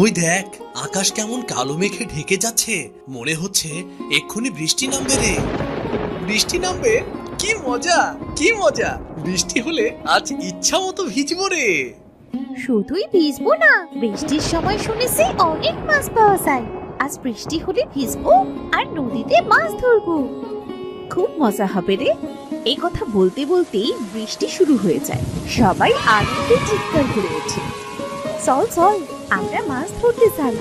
ওই দেখ, আকাশ কেমন কালো মেঘে ঢেকে যাচ্ছে, মনে হচ্ছে এক্ষুনি বৃষ্টি নামবে রে। বৃষ্টি নামবে? কি মজা, কি মজা! বৃষ্টি হলে আজ ইচ্ছা মতো ভিজবো রে। শুধুই ভিজবো না, বৃষ্টির সময় শুনেছি অনেক মাছ পাওয়া যায়। আজ বৃষ্টি হলে ভিজবো আর নদীতে মাছ ধরবো। খুব মজা হবে রে। এই কথা বলতে বলতেই বৃষ্টি শুরু হয়ে যায়। সবাই আনন্দে চিৎকার করে ওঠে। চল চল, আমরা মাছ ধরতে যাই।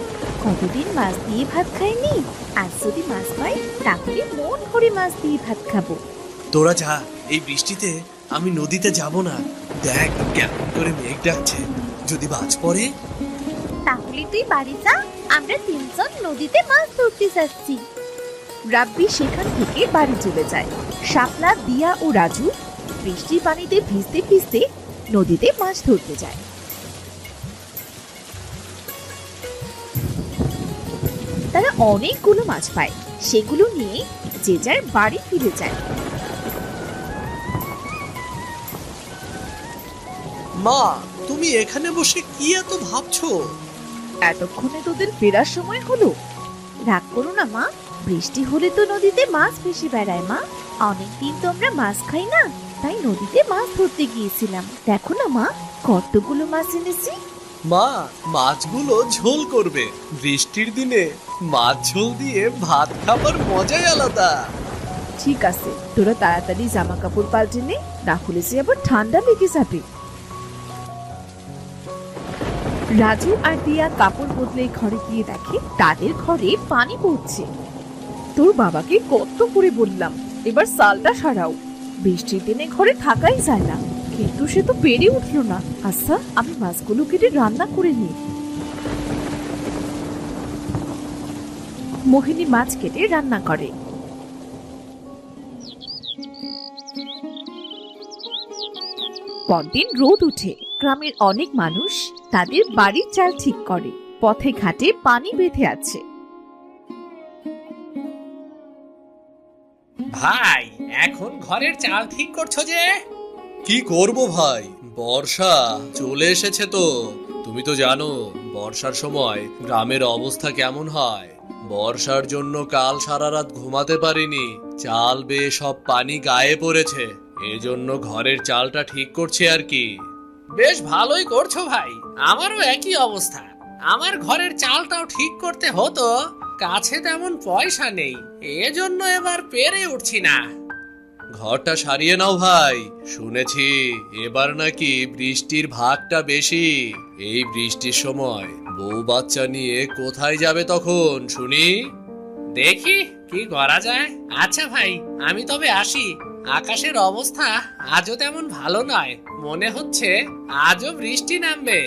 কতদিন মাছ দিয়ে ভাত খাইনি, আজ যদি মাছ পাই তাহলে মন ভরে মাছ দিয়ে ভাত খাবো। তোরা যা, এই বৃষ্টিতে আমি নদীতে যাব না। দেখ কেমন করে মেঘ ডাকছে, যদি বাজ পড়ে। তাহলে তুই বাড়ি যা, আমরা তিনজন নদীতে মাছ ধরতে যাচ্ছি। রাব্বি সেখান থেকে বাড়ি চলে যায়। শাপলা, দিয়া ও রাজু বৃষ্টির পানিতে ভিজতে ভিজতে নদীতে মাছ ধরতে যায়। তারা অনেকগুলো মাছ পায়, সেগুলো নিয়ে যে যার বাড়ি ফিরে যায়। মা, তুমি এখানে বসে কি এত ভাবছো? এতক্ষণে তোদের ফেরার সময় হলো। রাগ করো না মা, বৃষ্টি হলে তো নদীতে মাছ ভেসে বেড়ায় মা। অনেকদিন তো আমরা মাছ খাই না, তাই নদীতে মাছ ধরতে গিয়েছিলাম। দেখো না মা, কতগুলো মাছ এনেছি। মা, মাছগুলো ঝোল করবে। বৃষ্টির দিনে মাছ ঝোল দিয়ে ভাত খাবার মজাই আলাদা। ঠিক আছে, তোরা তাড়াতাড়ি জামা কাপড় পাল্টে নে, না হলে সে আবার ঠান্ডা লেগে যাবে। রাজু আর দিয়া কাপড় বদলে ঘরে গিয়ে দেখে তাদের ঘরে পানি পড়ছে। তোর বাবাকে কত করে বললাম এবার সালটা সারাও, বৃষ্টির দিনে ঘরে থাকাই যায় না, কিন্তু সে তো পেরে উঠলো না। আচ্ছা, আমি মাছগুলো কেটে রান্না করে নিই। মোহিনী মাছ কেটে রান্না করে। পরদিন রোদ উঠে, গ্রামের অনেক মানুষ তাদের বাড়ির চাল ঠিক করে। পথে ঘাটে পানি বেঁধে আছে। ভাই, এখন ঘরের চাল ঠিক করছো যে? কি করব ভাই, বর্ষা চলে এসেছে তো। তুমি তো জানো বর্ষার সময় গ্রামের অবস্থা কেমন হয়। বর্ষার জন্য কাল সারা রাত ঘুমাতে পারিনি, চাল বেয়ে সব পানি গায়ে পড়েছে। এজন্য ঘরের চালটা ঠিক করছে আর কি। বেশ ভালোই করছো ভাই, আমারও একই অবস্থা। আমার ঘরের চালটাও ঠিক করতে হতো, কাছে তেমন পয়সা নেই, এজন্য এবার পেরে উঠছি না। ঘরটা সারিয়ে নাও ভাই, শুনেছি এবার নাকি বৃষ্টির ভাগটা বেশি। এই বৃষ্টির সময় বউ বাচ্চা নিয়ে কোথায় যাবে তখন শুনি? দেখি কি করা যায়। আচ্ছা ভাই, আমি তবে আসি। আকাশের অবস্থা আজও তেমন ভালো নয়, মনে হচ্ছে আজও বৃষ্টি নামবে।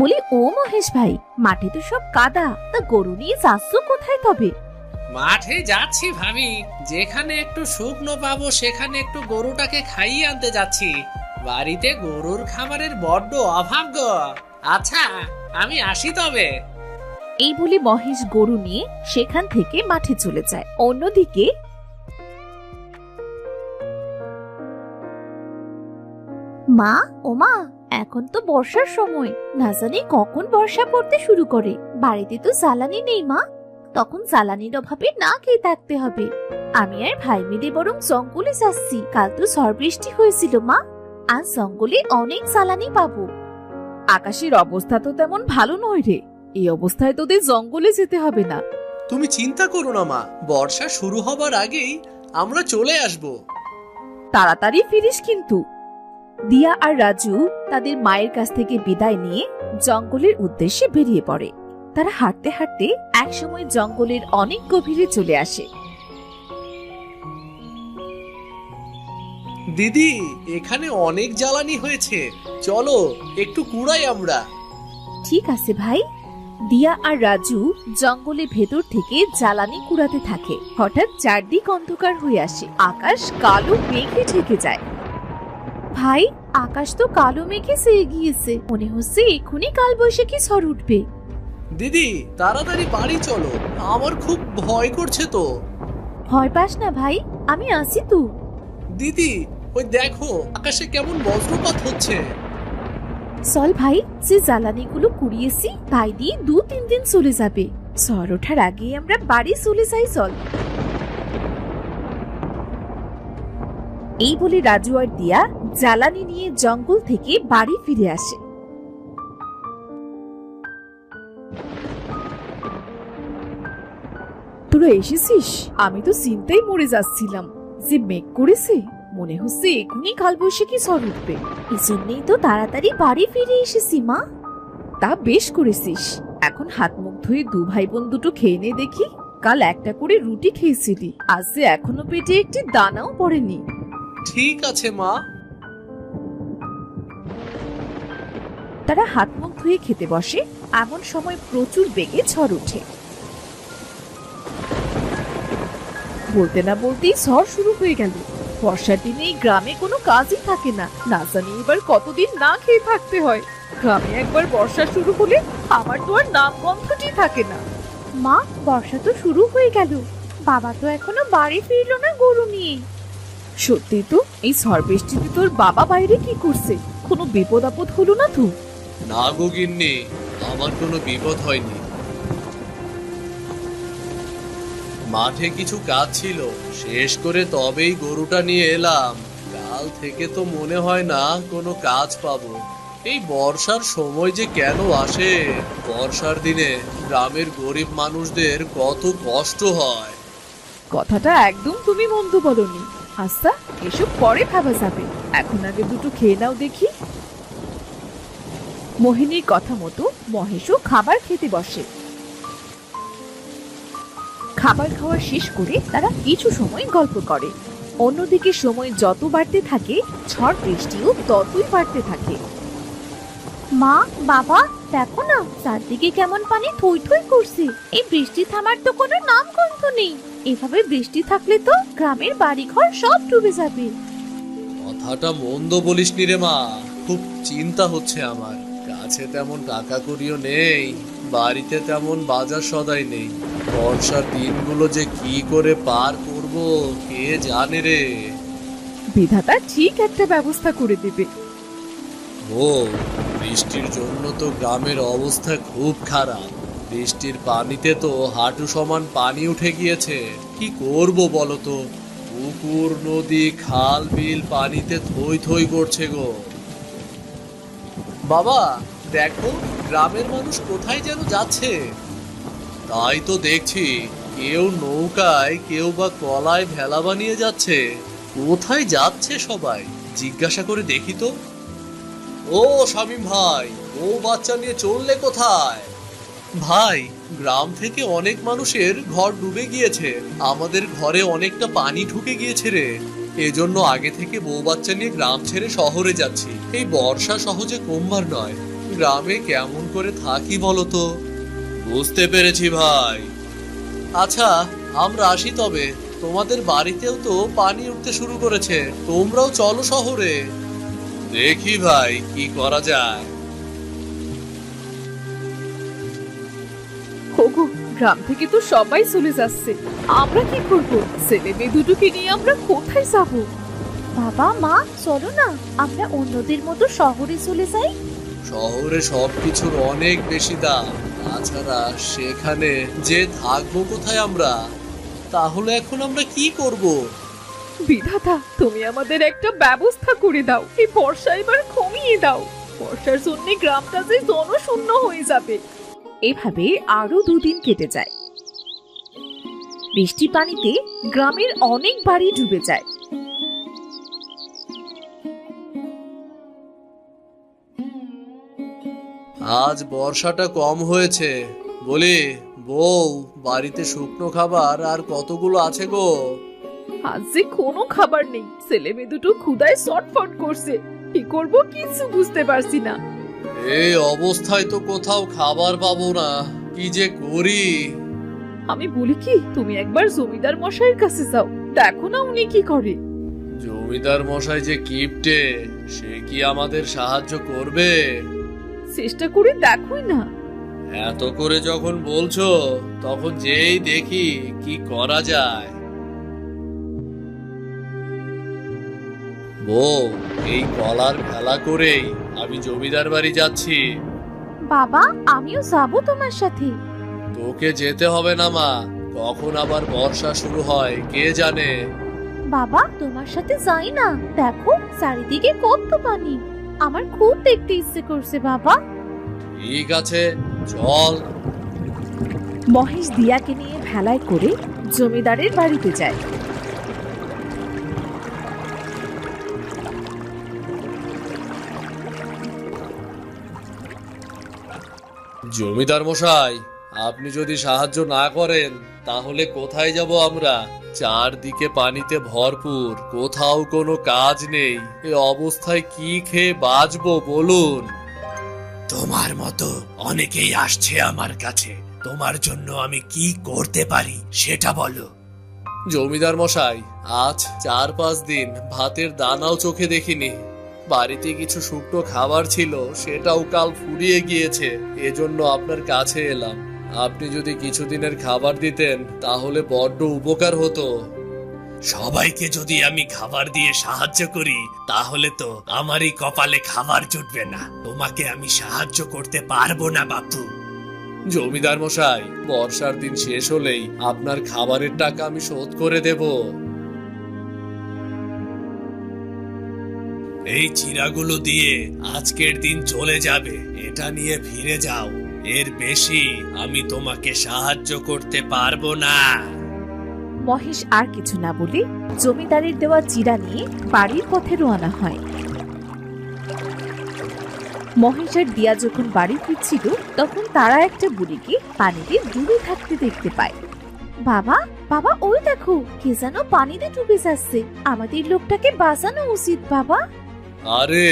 বলি, ও মহেশ ভাই, মাঠে তো সব কাদা, তা গরু নিয়ে যাচ্ছ কোথায় তবে? মাঠে যাচ্ছি ভাবি, যেখানে একটু শুকনো পাবো সেখানে একটু গরুটাকে খাইয়ে আনতে যাচ্ছি। বাড়িতে গরুর খাবারের বড্ড অভাব গো। আচ্ছা, আমি আসি তবে। এই বলে মহেশ গরু নিয়ে সেখান থেকে মাঠে চলে যায়। অন্যদিকে মা, ও মা, এখন তো বর্ষার সময়, না জানি কখন বর্ষা পড়তে শুরু করে। বাড়িতে তো জ্বালানি নেই মা, তখন জ্বালানির অভাবে না খেয়ে থাকতে হবে। আমি আর ভাই মিলে বরং জঙ্গলে যাচ্ছি। কাল তো ঝড় বৃষ্টি হয়েছিল মা, আজ জঙ্গলে অনেক জ্বালানি পাবো। আকাশের অবস্থা তো তেমন ভালো নয় রে, এই অবস্থায় তোদের জঙ্গলে যেতে হবে না। তুমি চিন্তা করো না মা, বর্ষা শুরু হবার আগেই আমরা চলে আসব। তাড়াতাড়ি ফিরিস কিন্তু। দিয়া আর রাজু তাদের মায়ের কাছ থেকে বিদায় নিয়ে জঙ্গলের উদ্দেশ্যে বেরিয়ে পড়ে। তারা হাঁটতে হাঁটতে একসময় জঙ্গলের অনেক গভীরে চলে আসে। দিদি, এখানে অনেক জ্বালানি হয়েছে, চলো একটু কুড়াই আমরা। ঠিক আছে ভাই। দিয়া আর রাজু জঙ্গলের ভেতর থেকে জ্বালানি কুড়াতে থাকে। হঠাৎ চারদিক অন্ধকার হয়ে আসে, আকাশ কালো মেঘে ঢেকে যায়। ভাই, আকাশ তো কালো মেঘে ছেয়ে গিয়েছে, মনে হচ্ছে এক্ষুনি কালবৈশাখী ঝড় উঠবে। দিদি তাড়াতাড়ি বাড়ি চলো, আমার খুব ভয় করছে তো। ভয় পাস না ভাই, আমি আছি তো। দিদি ওই দেখো আকাশে কেমন বজ্রপাত হচ্ছে। চল ভাই, যে জ্বালানিগুলো কুড়িয়েছি তাই দিয়ে 2-3 দিন চলে যাবে। ঝড় ওঠার আগে আমরা বাড়ি চলে যাই, চল। এই বলে রাজু আর দিয়া জ্বালানি নিয়ে জঙ্গল থেকে বাড়ি ফিরে আসে। তোরা এসেছিস? আমি তো চিন্তায় মরে যাচ্ছিলাম, যে মেঘ করেছে, মনে হচ্ছে এখনই কালবৈশাখী ঝড় উঠবে। এজন্যই তো তাড়াতাড়ি বাড়ি ফিরে এসেছি মা। তা বেশ করেছিস। এখন হাত মুখ ধুয়ে 2 ভাই বোন দুটো খেয়ে নে দেখি। কাল একটা করে রুটি খেয়েছিলি, আজ যে এখনো পেটে একটি দানাও পড়েনি। ঠিক আছে মা। তারা হাত মুখ ধুয়ে খেতে বসে। এমন সময় প্রচুর বেগে ঝড় ওঠে। বলতে না বলতেই ঝড় শুরু হয়ে গেল। বর্ষার দিনে এই গ্রামে কোনো কাজই থাকে না, না জানি এবার কতদিন না খেয়ে থাকতে হয়। গ্রামে একবার বর্ষা শুরু হলে আমার তো আর নাম গন্ধটি থাকে না। মা, বর্ষা তো শুরু হয়ে গেল, বাবা তো এখনো বাড়ি ফিরলো না গরু নিয়ে। সত্যি তো, এই ঝড় বৃষ্টিতে তোর বাবা বাইরে কি করছে? কোনো বিপদ আপদ হলো না তো? না গো গিন্নি, আমার কোনো বিপদ হয়নি। মাঠে কিছু কাজ ছিল, শেষ করে তবেই গরুটা নিয়ে এলাম। কাল থেকে তো মনে হয় না কোনো কাজ পাবো। এই বর্ষার সময় যে কেন আসে? বর্ষার দিনে গ্রামের গরিব মানুষদের কত কষ্ট হয়। কথাটা একদম তুমি মন্দ বলনি। আচ্ছা, এসব পরে ভাবা যাবে, এখন আগে দুটো খেয়ে নাও দেখি। মোহিনীর কথা মতো মহেশও খাবার খেতে বসে। খাবার খাওয়া শেষ করে তারা কিছু সময় গল্প করে। অন্যদিকে সময় যত বাড়তে থাকে, ঝড় বৃষ্টিও ততই বাড়তে থাকে। মা, বাবা, দেখো না চারদিকে কেমন পানি থই থই করছে। এই বৃষ্টি থামার তো কোনো নাম গন্ধ নেই। এভাবে বৃষ্টি থাকলে তো গ্রামের বাড়িঘর সব ডুবে যাবে। কথাটা মন্দ বলিসনি রে মা, খুব চিন্তা হচ্ছে আমার। কাছে তেমন টাকা কড়িও নেই, বাড়িতে তেমন বাজার সদাই নেই। বর্ষার দিনগুলো যে কি করে পার করব কে জানে রে। বিধাতা ঠিক একটা ব্যবস্থা করে দেবে। ও, বৃষ্টির জন্য তো গ্রামের অবস্থা খুব খারাপ। বৃষ্টির পানিতে তো হাঁটু সমান পানি উঠে গিয়েছে। কি করব বলো তো? পুকুর, নদী, খাল, বিল পানিতে থই থই করছে গো। বাবা, দেখো গ্রামের মানুষ কোথায় যেন যাচ্ছে। তাই তো দেখছি, কেউ নৌকায়, কেউ বা কলায় ভেলা বানিয়ে যাচ্ছে। কোথায় যাচ্ছে সবাই জিজ্ঞাসা করে দেখি তো। ও শামীম ভাই, ও বাচ্চা নিয়ে চললে কোথায়? ভাই, গ্রাম থেকে অনেক মানুষের ঘর ডুবে গিয়েছে। আমাদের ঘরে অনেকটা পানি ঢুকে গিয়েছে রে। এজন্য আগে থেকে বউ বাচ্চা নিয়ে গ্রাম ছেড়ে শহরে যাচ্ছি। এই বর্ষা সহজে কমবার নয়। গ্রামে কেমন করে থাকি বলো তো? বুঝতে পেরেছি ভাই। আচ্ছা, আমরা আসি তবে। তোমাদের বাড়িতেও তো পানি উঠতে শুরু করেছে, তোমরাও চলো শহরে। দেখি ভাই কি করা যায়। ওগো, গ্রাম থেকে তো সবাই চলে যাচ্ছে, আমরা কি করব? ছেলে মেয়ে দুটোকে নিয়ে আমরা কোথায় যাব? বাবা, মা, চলো না আমরা অন্যদের মতো শহরে চলে যাই। শহরে সবকিছুর অনেক বেশি দাম। তাছাড়া সেখানে যে থাকবো কোথায় আমরা? তাহলে এখন আমরা কি করব? বিধাতা, তুমি আমাদের একটা ব্যবস্থা করে দাও। এই বর্ষা এবার কমিয়ে দাও। বর্ষার জন্য গ্রামটা যে জনশূন্য হয়ে যাবে। এভাবে আরো 2 দিন কেটে যায়। বৃষ্টি পানিতে গ্রামের অনেক বাড়ি ডুবে যায়। আজ বর্ষাটা কম হয়েছে। বলি বউ, বাড়িতে শুকনো খাবার আর কতগুলো আছে গো? আজ যে কোনো খাবার নেই, ছেলে মেয়ে দুটো ক্ষুধায় ছটফট করছে। কি করব কিছু বুঝতে পারছি না। এই অবস্থায় তো কোথাও খাবার পাবো না, কি যে করি। আমি বলি কি, তুমি একবার জমিদার মশাইয়ের কাছে যাও, দেখো না উনি কি করে। জমিদার মশাই যে কিপটে, সে কি আমাদের সাহায্য করবে? চেষ্টা করে দেখোই না। এত করে যখন বলছো, তখন যেই দেখি কি করা যায়। বউ, এই কলার ভেলা করেই আমি জমিদার বাড়ি যাচ্ছি। বাবা আমিও যাবো তোমার সাথে। তোকে যেতে হবে না মা, কখন আবার বর্ষা শুরু হয় কে জানে। বাবা তোমার সাথে যাই না, দেখো চারিদিকে কত পানি, আমার খুব দেখতে ইচ্ছে করছে বাবা। ঠিক আছে, চল। মহেশ দিয়াকে নিয়ে ভেলায় করে জমিদারের বাড়িতে যায়। জমিদার মশাই, আপনি যদি সাহায্য না করেন তাহলে কোথায় যাব আমরা? চারদিকে পানিতে ভরপুর, কোথাও কোনো কাজ নেই। এ অবস্থায় কি খেয়ে বাঁচবো বলুন? তোমার মতো অনেকেই আসছে আমার কাছে, তোমার জন্য আমি কি করতে পারি সেটা বলো। জমিদার মশাই, আজ 4-5 দিন ভাতের দানাও চোখে দেখিনি। বাড়িতে কিছু শুকনো খাবার ছিল, সেটাও কাল ফুরিয়ে গিয়েছে। এজন্য আপনার কাছে এলাম। আপনি যদি কিছুদিনের খাবার দিতেন তাহলে বড্ড উপকার হতো। সবাইকে যদি আমি খাবার দিয়ে সাহায্য করি তাহলে তো আমারই কপালে খাবার জুটবে না। তোমাকে আমি সাহায্য করতে পারবো না বাপু। জমিদার মশাই, বর্ষার দিন শেষ হলেই আপনার খাবারের টাকা আমি শোধ করে দেব। এই চিরাগুলো দিয়ে আজকের দিন চলে যাবে, এটা নিয়ে ফিরে যাও। এর বেশি আমি তোমাকে সাহায্য করতে পারবো না। মহেশ আর কিছু না বলে জমিদারের দেওয়া চিরা নিয়ে বাড়ির পথে রওনা হয়। মহেশ আর দিয়া যখন বাড়ি ফিরছিল তখন তারা একটা বুড়িকে পানিতে ডুবে থাকতে দেখতে পায়। বাবা বাবা ওই দেখো কে যেন পানিতে ডুবে যাচ্ছে, আমাদের লোকটাকে বাঁচানো উচিত বাবা। আরে,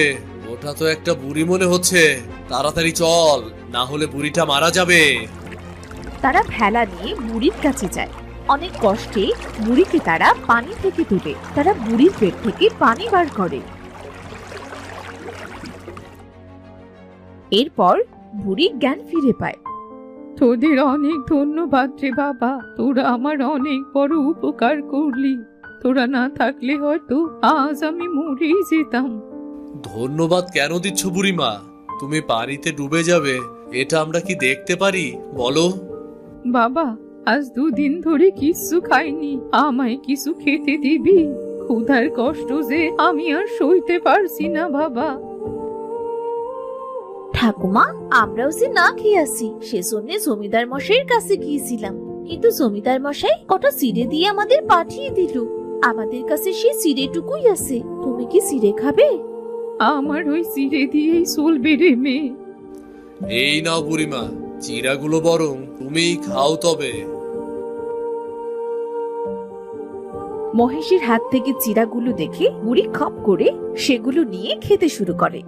ওটা তো একটা বুড়ি মনে হচ্ছে। তাড়াতাড়ি চল, না হলে বুড়িটা মারা যাবে। তারা ভেলা নিয়ে বুড়ির কাছে যায়। অনেক কষ্টে বুড়িকে তারা পানি থেকে তুলে তারা বুড়ির পেট থেকে পানি বার করে। এরপর বুড়ি জ্ঞান ফিরে পায়। তোদের অনেক ধন্যবাদ রে বাবা, তোরা আমার অনেক বড় উপকার করলি। তোরা না থাকলে হয়তো আজ আমি মরেই যেতাম। ধন্যবাদ কেন দিচ্ছ বুড়িমা? তুমি পানিতে ডুবে যাবে এটা আমরা কি দেখতে পারি বলো? বাবা আজ 2 দিন ধরে কিছু খাইনি, আমায় কিছু খেতে দিবি? ক্ষুধার কষ্ট যে আমি আর সইতে পারছি না বাবা। ঠাকুমা আমরাও যে না খেয়ে আসি, সেজন্য জমিদার মশাইয়ের কাছে গিয়েছিলাম, কিন্তু জমিদার মশাই কটা চিড়ে দিয়ে আমাদের পাঠিয়ে দিল। আমাদের কাছে সেই চিড়েটুকুই আছে, তুমি কি চিড়ে খাবে? আমার ওই চিড়ে দিয়েই চলবে রে মেয়ে। এই নাও বুড়িমা, চিরাগুলো বরং তুমিই খাও তবে। মহেশের হাত থেকে চিড়াগুলো দেখে বুড়ি খপ করে সেগুলো নিয়ে খেতে শুরু করে।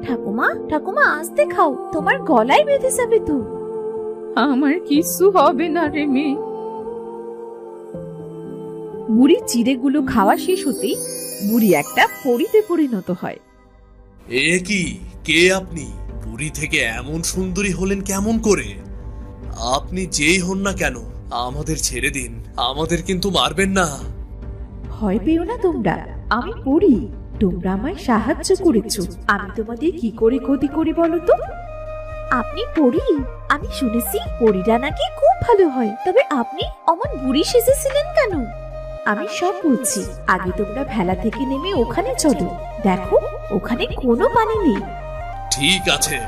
ঠাকুমা ঠাকুমা আস্তে খাও, তোমার গলায় বেঁধে যাবে তো। আমার কিছু হবে না রে মেয়ে। বুড়ি চিড়েগুলো খাওয়া শেষ হতেই বুড়ি একটা পরীতে পরিণত হয়। এ কি, কে আপনি? পুরী থেকে এমন সুন্দরী হলেন কেমন করে? আপনি যেই হন না কেন আমাদের ছেড়ে দিন, আমাদের কিন্তু মারবেন না। ভয় পেও না তোমরা, আমি পড়ি। তোমরা আমায় সাহায্য করেছো, আমি তোমাদের কি করে ক্ষতি করি বলো তো? আপনি পড়ি? আমি শুনেছি পরীরা নাকি খুব ভালো হয়, তবে আপনি অমন বুড়ি সেজেছিলেন কেন? আমি সব বলছি, আগে তোমরা ভেলা থেকে নেমে ওখানে চলো। দেখো ওখানে কোনো পানি নেই। ঠিক আছে।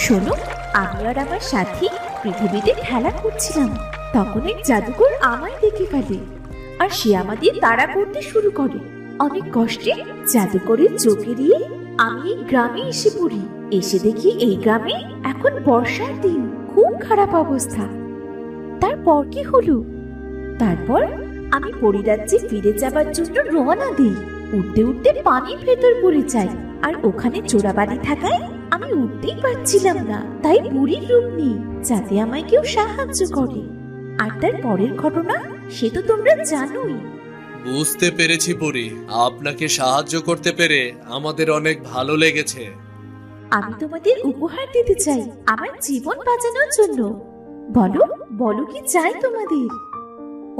শোনো, আমি আর আমার সাথী পৃথিবীতে খেলা করছিলাম, তখন এক জাদুকর আমায় দেখে ফেলে আর সে আমাদের তাড়া করতে শুরু করে। অনেক কষ্টে জাদুকরের চোখ এড়িয়ে আমি এই গ্রামে এসে পড়ি। এসে দেখি এই গ্রামে এখন বর্ষার দিন, খুব খারাপ অবস্থা। তারপর কি হলো? তারপর আমি পরিরাজ্যে ফিরে যাবার জন্য রওনা দিই। উঠতে উঠতে পানির ভেতর পড়ে যাই, আর ওখানে চোরাবাড়ি থাকায় আমি উঠতেই পারছিলাম না। তাই বুড়ির রূপ নিই, যাতে আমায় কেউ সাহায্য করে। আর তার পরের ঘটনা সে তো তোমরা জানোই। বুঝতে পেরেছি পরি, আপনাকে সাহায্য করতে পেরে আমাদের অনেক ভালো লেগেছে। আমি তোমাদের উপহার দিতে চাই আমার জীবন বাঁচানোর জন্য। বলো বলো কি চাই তোমাদের?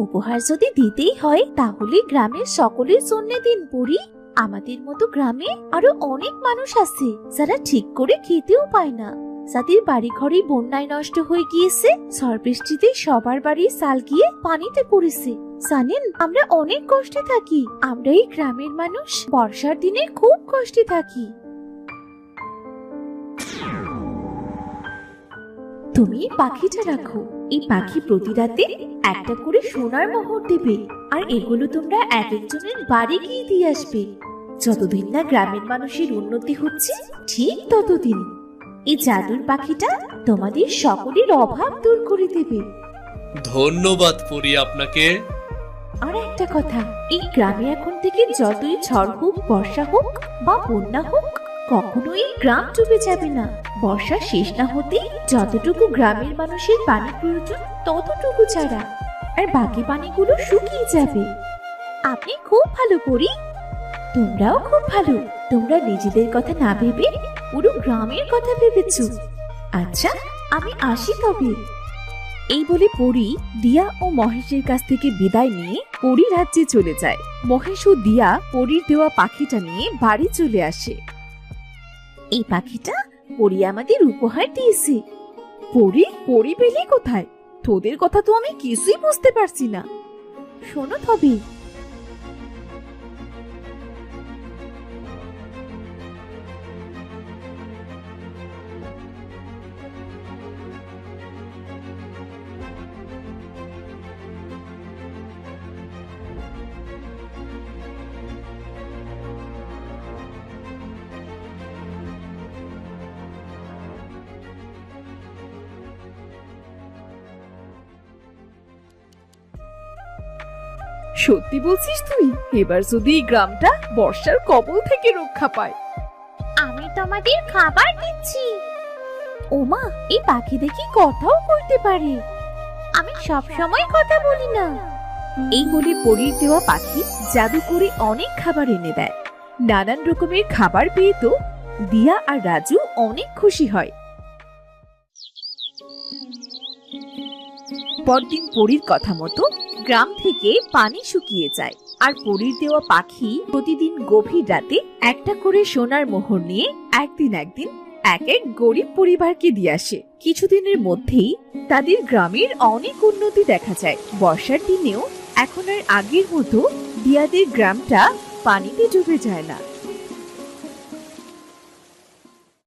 উপহার যদি দিতেই হয় তাহলে গ্রামের সকলের জন্য দিন পরি। আমাদের মতো গ্রামে আরো অনেক মানুষ আছে যারা ঠিক করে খেতেও পায় না, যাদের বাড়ি ঘরে বন্যায় নষ্ট হয়ে গিয়েছে, ঝড় বৃষ্টিতে সবার বাড়ির চাল গিয়ে পানিতে পড়েছে। জানেন, আমরা অনেক কষ্টে থাকি। আমরা এই গ্রামের মানুষ বর্ষার দিনে খুব কষ্টে থাকি। তুমি এই পাখিটা রাখো। এই পাখি প্রতি রাতে একটা করে সোনার মোহর দেবে, আর এগুলো তোমরা এক একজনের বাড়ি গিয়ে দিয়ে আসবে। যতদিন না গ্রামের মানুষের উন্নতি হচ্ছে ঠিক ততদিন এই জাদুর পাখিটা তোমাদের সকলের অভাব দূর করে দেবে। ধন্যবাদ পরি আপনাকে। আর একটা কথা, এই গ্রামে এখন থেকে যতই ঝড় হোক, বর্ষা হোক বা বন্যা হোক, কখনোই গ্রাম ডুবে যাবে না। বর্ষা শেষ না হতে যতটুকু গ্রামের মানুষের পানি প্রয়োজন ততটুকু ছাড়া, আর বাকি পানিগুলো শুকিয়ে যাবে। আপনি খুব ভালো পরি। তোমরাও খুব ভালো। তোমরা নিজেদের কথা না ভেবে পুরো গ্রামের কথা ভেবেছো। আচ্ছা, আমি আসি তবে। এই বলে পরী দিয়া ও মহেশের কাছ থেকে বিদায় নিয়ে পরী রাজ্যে চলে যায়। মহেশ ও দিয়া পরীর দেওয়া পাখিটা নিয়ে বাড়ি চলে আসে। এই পাখিটা পরি আমাদের উপহার দিয়েছে। পরী পেলি কোথায়? তোদের কথা তো আমি কিছুই বুঝতে পারছি না। শোনো তবে। সত্যি বলছিস তুই? এবার যদি এই গ্রামটা বর্ষার কবল থেকে রক্ষা পায়। আমি তোমাদের খাবার দিচ্ছি। ওমা, এই পাখি দেখি কথাও বলতে পারে। আমি সব সময় কথা বলি না। এই বলে পরীর দেওয়া পাখি জাদু করে অনেক খাবার এনে দেয়। নানান রকমের খাবার পেয়ে তো দিয়া আর রাজু অনেক খুশি হয়। পরদিন পরীর কথা মতো গ্রাম থেকে পানি শুকিয়ে যায়, আর পরীর দেওয়া পাখি প্রতিদিন গভীর রাতে একটা করে সোনার মোহর নিয়ে একদিন এক এক গরিব পরিবারকে দিয়ে আসে। কিছুদিনের মধ্যেই তাদের গ্রামের অনেক উন্নতি দেখা যায়। বর্ষার দিনেও এখন আর আগের মতো দিয়াদের গ্রামটা পানিতে ডুবে যায় না।